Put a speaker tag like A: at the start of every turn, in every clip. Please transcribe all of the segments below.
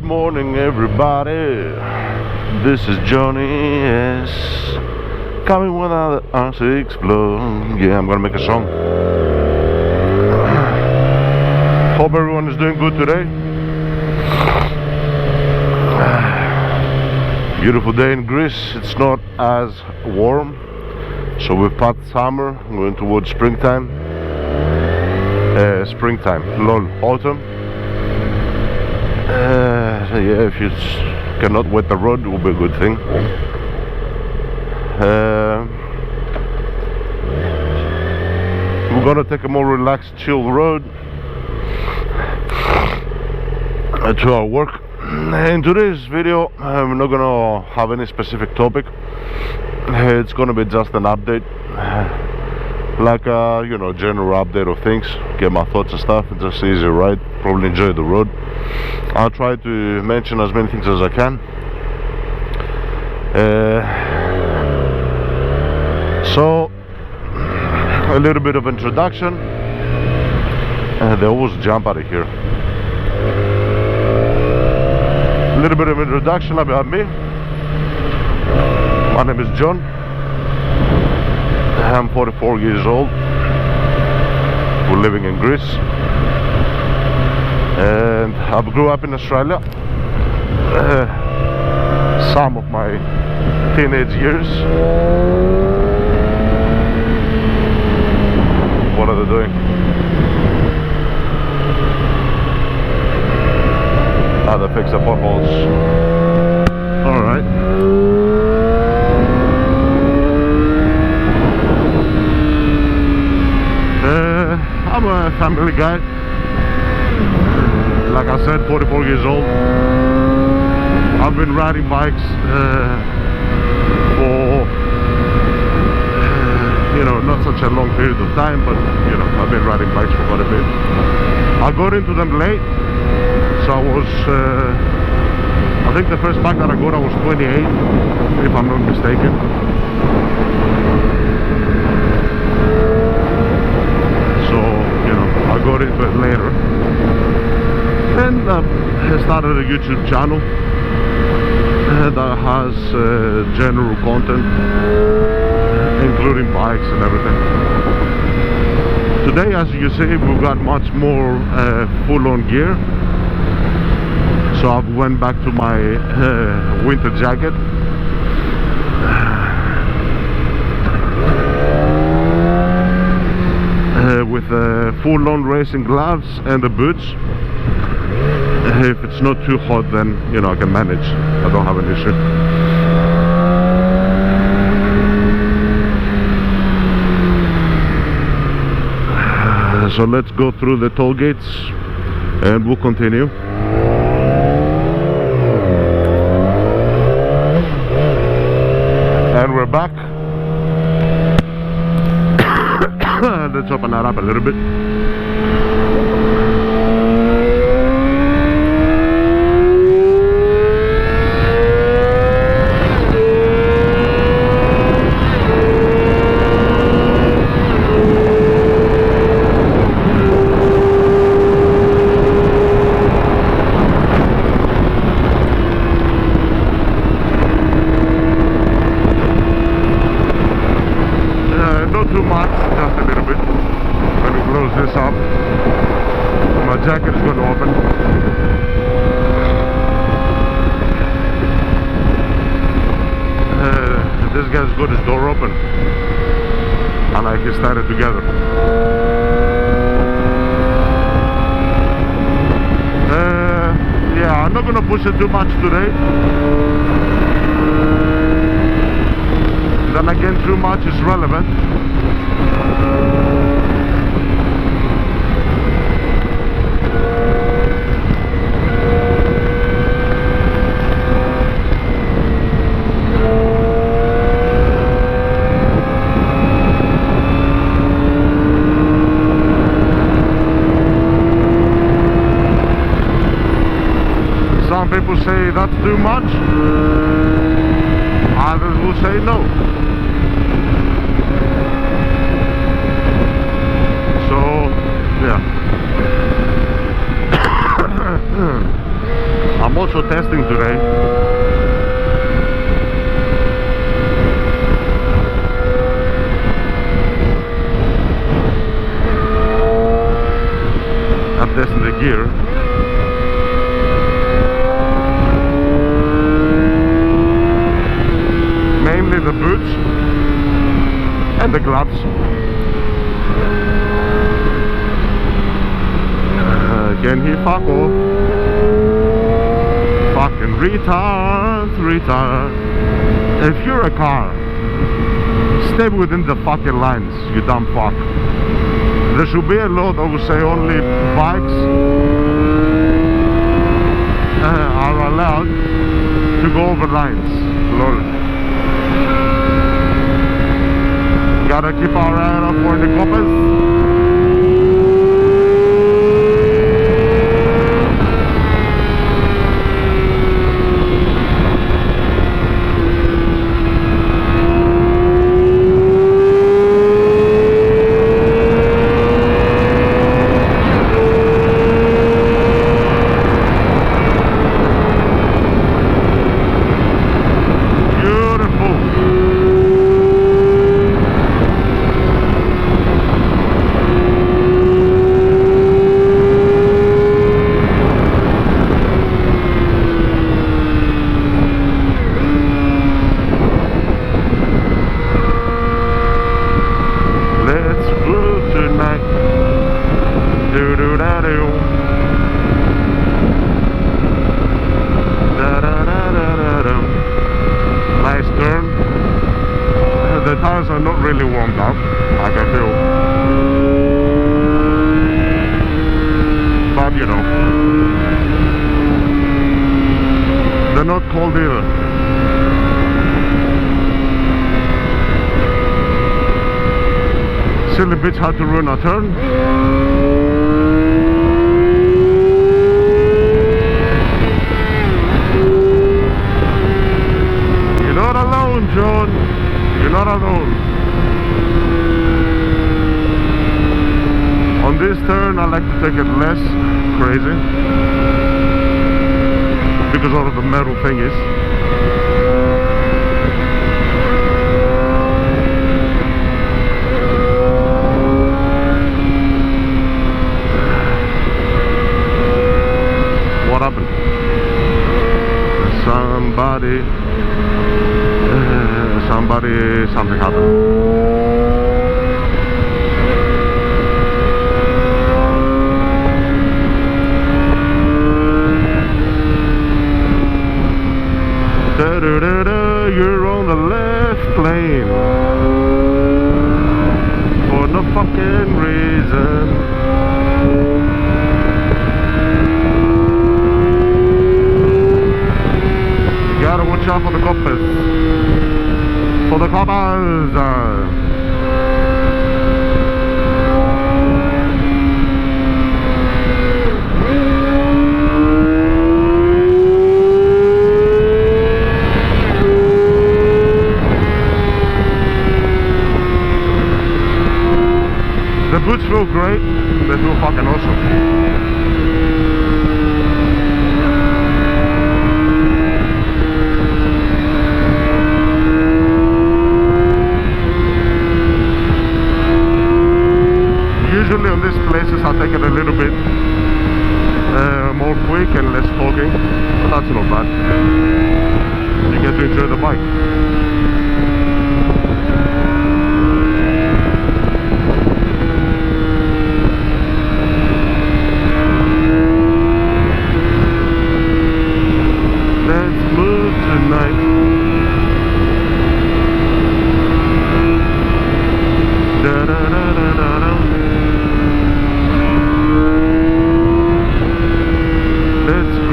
A: morning, everybody. This is Johnny S. Coming with another R6 vlog. Yeah, I'm gonna make a song. Hope everyone is doing good today. Beautiful day in Greece. It's not as warm, so we've passed summer, going towards springtime. Lol, autumn. Yeah, if you cannot wet the road, it will be a good thing. We're gonna take a more relaxed, chill road to our work. In today's video, I'm not gonna have any specific topic. It's gonna be just an update, like a general update of things, get my thoughts and stuff. It's just easy ride, probably enjoy the road. I'll try to mention as many things as I can. So a little bit of introduction. They always jump out of here. A little bit of introduction about me. My name is John. I'm 44 years old. We're living in Greece, and I grew up in Australia. Some of my teenage years. What are they doing? They fix the potholes. All right. I'm a family guy. Like I said, 44 years old. I've been riding bikes for not such a long period of time, but I've been riding bikes for quite a bit. I got into them late, so I was I think the first bike that I got, I was 28, if I'm not mistaken. So I got into it later, and I started a YouTube channel that has general content, including bikes and everything. Today, as you see, we've got much more full-on gear. So I went back to my winter jacket. With full-on racing gloves and the boots. If it's not too hot, then I can manage. I don't have an issue. So let's go through the toll gates and we'll continue. And we're back. Let's open that up a little bit. Too much, just a little bit. Let me close this up. My jacket is going to open. This guy's got his door open, and I can start it together. Yeah, I'm not going to push it too much today. Then again, too much is relevant. Some people say that's too much. Others will say no. Yeah. I'm also adjusting the gear. Mainly the boots and the gloves. Can he fuck off? Fucking retard. If you're a car, stay within the fucking lines, you dumb fuck. There should be a law that will say only bikes are allowed to go over lines. Lol. Gotta keep our eye out for the coppers. Nice turn. The tires are not really warmed up, I can feel. But you know, they're not cold either. Silly bitch had to ruin a turn. John, you're not alone. On this turn I like to take it less crazy because all of the metal thingies. What happened? Something happened. You're on the left lane for no fucking reason. You gotta watch out for the coppers. For the coppers. The boots feel great, they feel fucking awesome. Usually on these places I take it a little bit more quick and less fogging, but that's not bad. You get to enjoy the bike. Let's move tonight. Da da da da da da.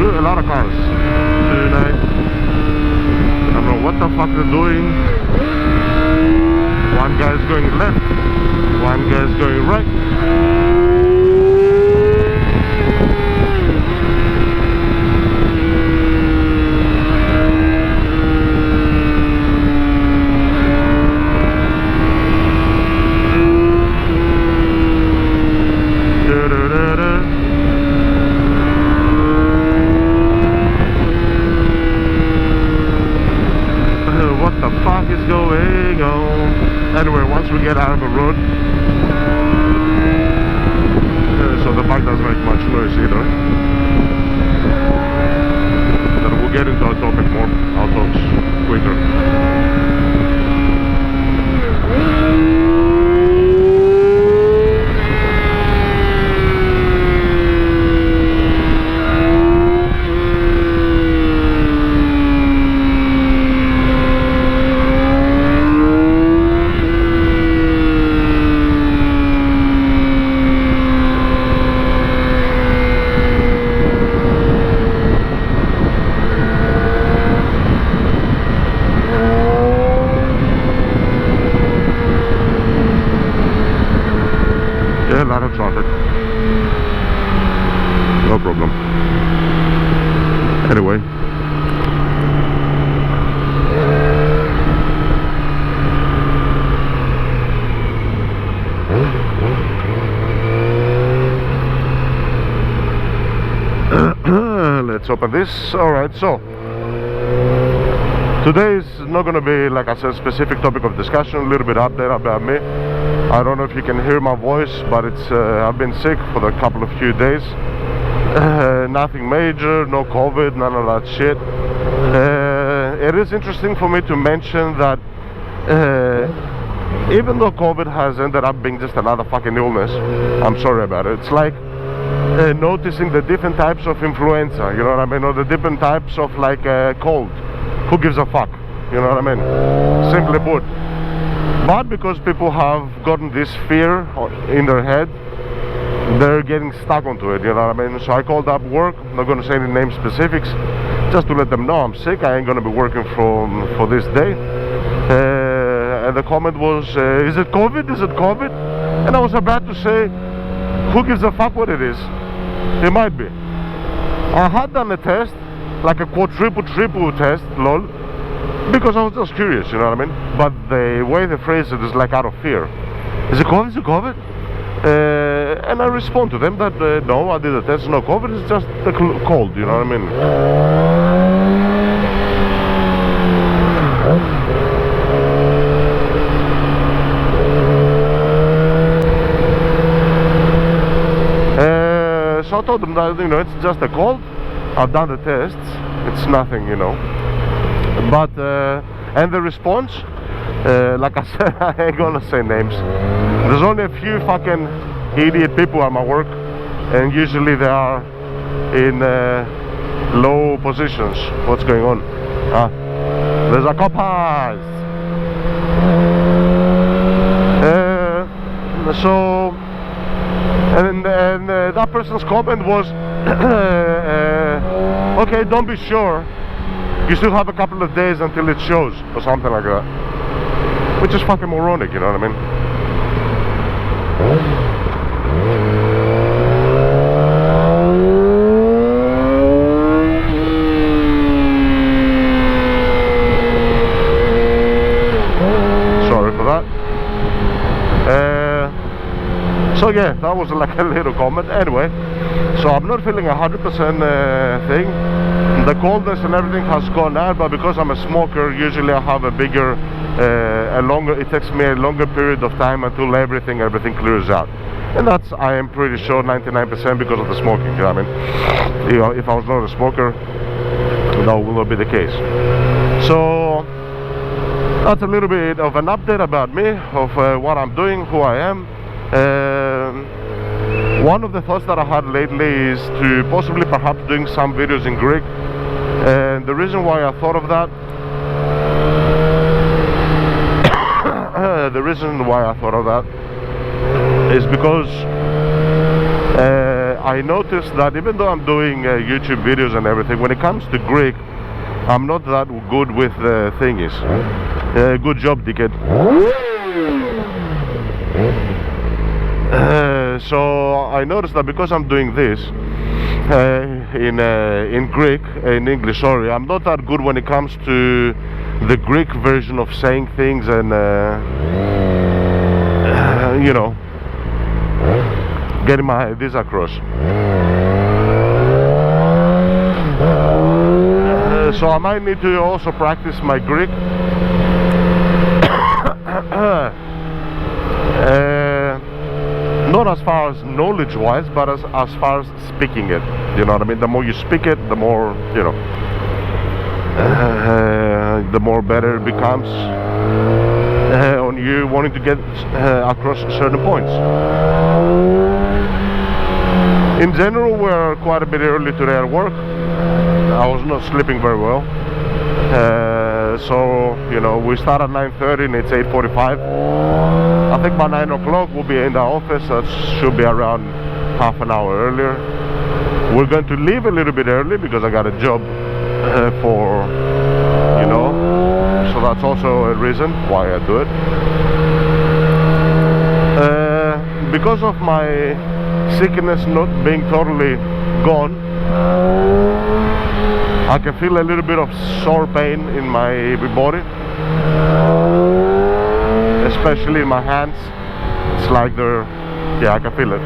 A: A lot of cars tonight. I don't know what the fuck they're doing. One guy's going left, one guy's going right. What the fuck is going on? Anyway, once we get out of the road, so the bike doesn't make much noise either. Then we'll get into our topic more. I'll talk quicker. A lot of traffic. No problem. Anyway. Let's open this. Alright, so today is not going to be, like I said, specific topic of discussion, a little bit update about me. I don't know if you can hear my voice, but it's I've been sick for the few days. Nothing major, no COVID, none of that shit. It is interesting for me to mention that even though COVID has ended up being just another fucking illness, I'm sorry about it, it's like noticing the different types of influenza, you know what I mean, or the different types of like cold. Who gives a fuck, you know what I mean, simply put. But because people have gotten this fear in their head, they're getting stuck onto it, you know what I mean. So I called up work, I'm not going to say any name specifics, just to let them know I'm sick, I ain't going to be working for this day. And the comment was, is it COVID, is it COVID? And I was about to say, who gives a fuck what it is? It might be. I had done a test, like a quadruple test, lol, because I was just curious, you know what I mean? But the way they phrase it is like out of fear. Is it COVID? Is it COVID? And I respond to them that no, I did a test, no COVID, it's just the cold, you know what I mean? So I told them that, you know, it's just a cold. I've done the tests, it's nothing, you know. But and the response, like I said, I ain't gonna say names. There's only a few fucking idiot people at my work, and usually they are in low positions. What's going on? There's a coppers. So and that person's comment was okay, don't be sure, you still have a couple of days until it shows, or something like that, which is fucking moronic, you know what I mean? Sorry for that. So yeah, that was like a little comment. Anyway, so I'm not feeling 100% thing. The coldness and everything has gone out, but because I'm a smoker, usually I have a bigger, it takes me a longer period of time until everything clears out. And that's, I am pretty sure, 99% because of the smoking, you know what I mean? You know, if I was not a smoker, that will not be the case. So that's a little bit of an update about me, of what I'm doing, who I am. One of the thoughts that I had lately is to possibly perhaps doing some videos in Greek, and the reason why I thought of that is because I noticed that even though I'm doing YouTube videos and everything, when it comes to Greek, I'm not that good with thingies. Good job, dickhead. So I noticed that because I'm doing this in Greek, in English, sorry, I'm not that good when it comes to the Greek version of saying things and you know, getting my ideas across. So I might need to also practice my Greek. not as far as knowledge wise, but as far as speaking it. You know what I mean? The more you speak it, the more, you know, the more better it becomes on you wanting to get across certain points. In general, we're quite a bit early today at work. I was not sleeping very well, so you know, we start at 9:30 and it's 8:45. I think by 9 o'clock we'll be in the office. That should be around half an hour earlier. We're going to leave a little bit early because I got a job for, you know, so that's also a reason why I do it. Because of my sickness not being totally gone, I can feel a little bit of sore pain in my body, especially in my hands. It's like they're, yeah, I can feel it.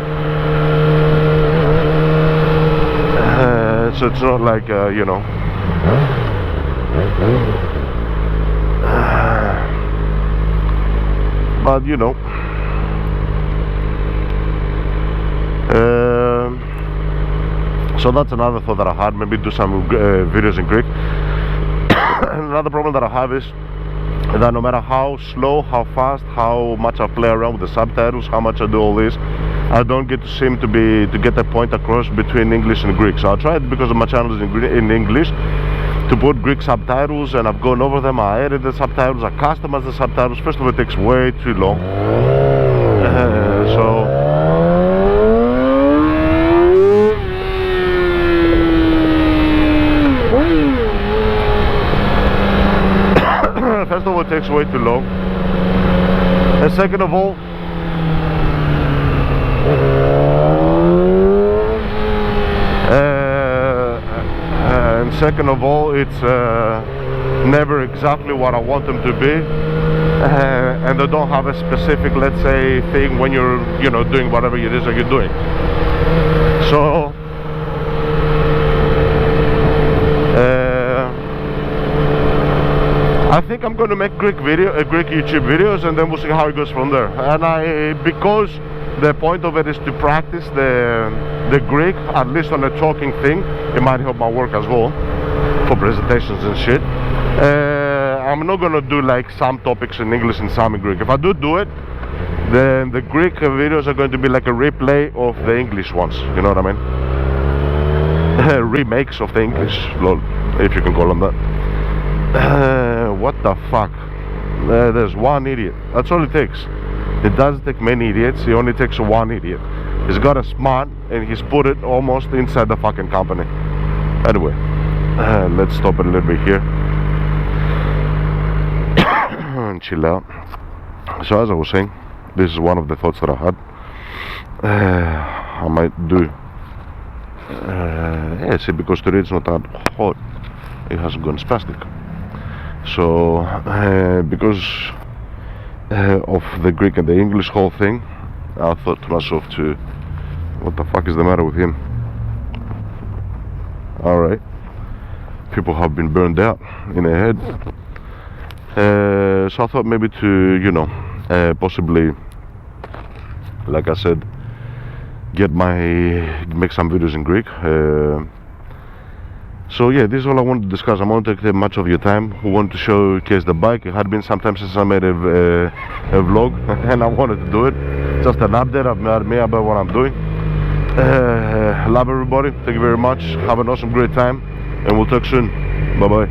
A: So it's not like, you know, but you know, so that's another thought that I had, maybe do some videos in Greek. Another problem that I have is that no matter how slow, how fast, how much I play around with the subtitles, how much I do all this, I don't get to seem to get the point across between English and Greek. So I tried, because of my channel is in English, to put Greek subtitles, and I've gone over them, I edit the subtitles, I customize the subtitles. First of all, it takes way too long. First of all, it takes way too long, and second of all, it's never exactly what I want them to be, and they don't have a specific, let's say, thing when you're, you know, doing whatever it is that you're doing. So I think I'm going to make Greek YouTube videos, and then we'll see how it goes from there. And because the point of it is to practice the Greek, at least on a talking thing, it might help my work as well for presentations and shit. I'm not going to do like some topics in English and some in Greek. If I do it, then the Greek videos are going to be like a replay of the English ones, you know what I mean? Remakes of the English, lol, if you can call them that. What the fuck? There's one idiot. That's all it takes. It doesn't take many idiots. It only takes one idiot. He's got a smart, and he's put it almost inside the fucking company. Anyway, let's stop it a little bit here and chill out. So as I was saying, this is one of the thoughts that I had. I might do see, because today it's not that hot, it hasn't gone spastic. So because of the Greek and the English whole thing, I thought to myself what the fuck is the matter with him? Alright, people have been burned out in their head. So I thought maybe to, you know, possibly, like I said, make some videos in Greek. So yeah, this is all I wanted to discuss. I won't take much of your time. I wanted to showcase the bike. It had been some time since I made a vlog, and I wanted to do it. Just an update about what I'm doing. Love everybody. Thank you very much. Have an awesome, great time, and we'll talk soon. Bye bye.